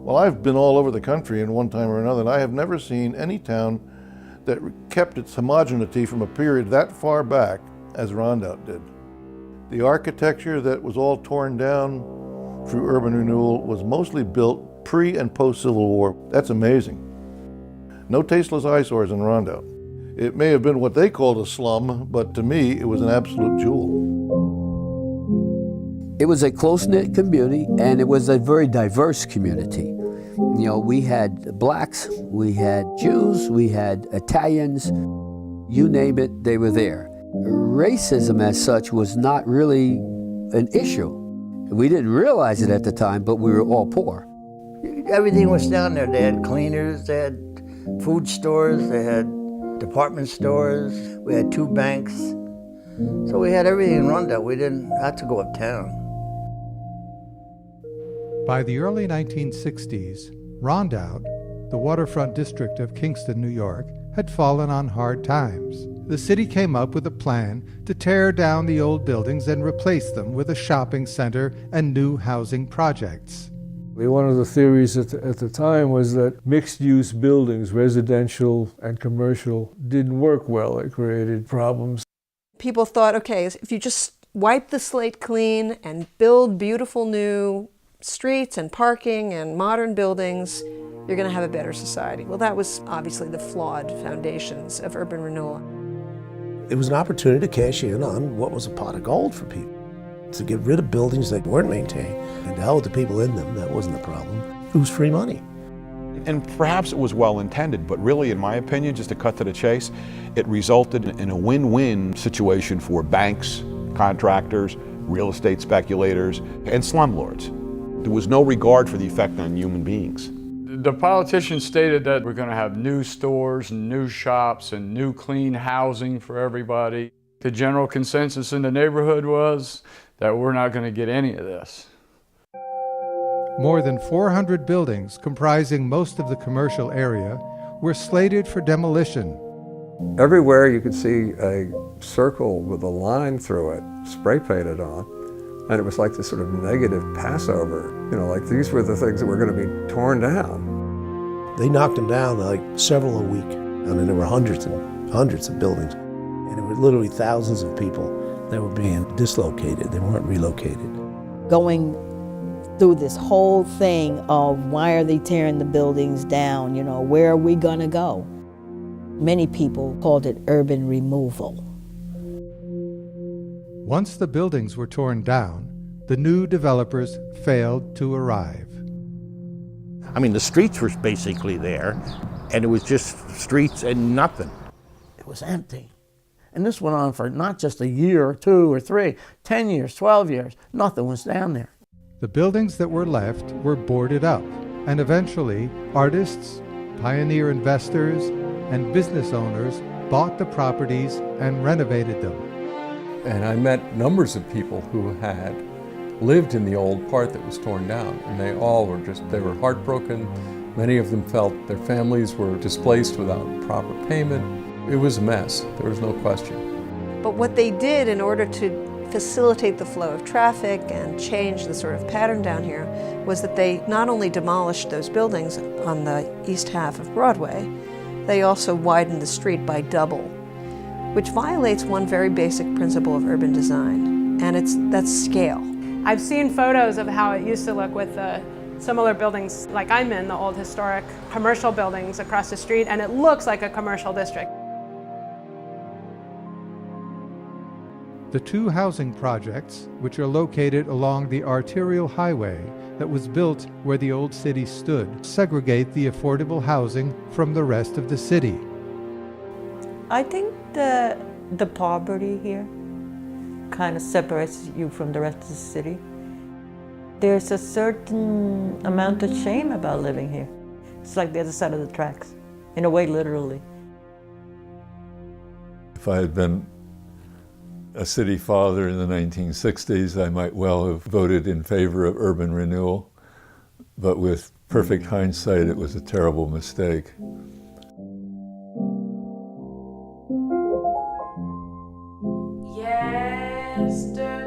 Well, I've been all over the country in one time or another, and I have never seen any town that kept its homogeneity from a period that far back as Rondout did. The architecture that was all torn down through urban renewal was mostly built pre and post Civil War. That's amazing. No tasteless eyesores in Rondout. It may have been what they called a slum, but to me, it was an absolute jewel. It was a close-knit community, and it was a very diverse community. You know, we had blacks, we had Jews, we had Italians, you name it, they were there. Racism as such was not really an issue. We didn't realize it at the time, but we were all poor. Everything was down there. They had cleaners, they had food stores, they had department stores, we had 2 banks. So we had everything in Rondout. We didn't have to go uptown. By the early 1960s, Rondout, the waterfront district of Kingston, New York, had fallen on hard times. The city came up with a plan to tear down the old buildings and replace them with a shopping center and new housing projects. One of the theories at the time was that mixed-use buildings, residential and commercial, didn't work well. It created problems. People thought, okay, if you just wipe the slate clean and build beautiful new streets and parking and modern buildings, you're going to have a better society. Well, that was obviously the flawed foundations of urban renewal. It was an opportunity to cash in on what was a pot of gold for people, to get rid of buildings that weren't maintained, and to hell with the people in them. That wasn't the problem. It was free money. And perhaps it was well intended, but really, in my opinion, just to cut to the chase, it resulted in a win-win situation for banks, contractors, real estate speculators, and slumlords. There was no regard for the effect on human beings. The politicians stated that we're going to have new stores and new shops and new clean housing for everybody. The general consensus in the neighborhood was that we're not going to get any of this. More than 400 buildings comprising most of the commercial area were slated for demolition. Everywhere you could see a circle with a line through it, spray painted on. And it was like this sort of negative Passover. You know, like these were the things that were going to be torn down. They knocked them down like several a week. I mean, there were hundreds and hundreds of buildings. And there were literally thousands of people that were being dislocated. They weren't relocated. Going through this whole thing of why are they tearing the buildings down? You know, where are we going to go? Many people called it urban removal. Once the buildings were torn down, the new developers failed to arrive. I mean, the streets were basically there, and it was just streets and nothing. It was empty. And this went on for not just a year or 2 or 3, 10 years, 12 years. Nothing was down there. The buildings that were left were boarded up, and eventually artists, pioneer investors, and business owners bought the properties and renovated them. And I met numbers of people who had lived in the old part that was torn down, and they all were they were heartbroken. Many of them felt their families were displaced without proper payment. It was a mess, there was no question. But what they did in order to facilitate the flow of traffic and change the sort of pattern down here was that they not only demolished those buildings on the east half of Broadway, they also widened the street by double, which violates one very basic principle of urban design, and that's scale. I've seen photos of how it used to look with the similar buildings like I'm in, the old historic commercial buildings across the street, and it looks like a commercial district. The 2 housing projects, which are located along the arterial highway that was built where the old city stood, segregate the affordable housing from the rest of the city. I think the poverty here kind of separates you from the rest of the city. There's a certain amount of shame about living here. It's like the other side of the tracks, in a way, literally. If I had been a city father in the 1960s, I might well have voted in favor of urban renewal, but with perfect hindsight, it was a terrible mistake. Yesterday.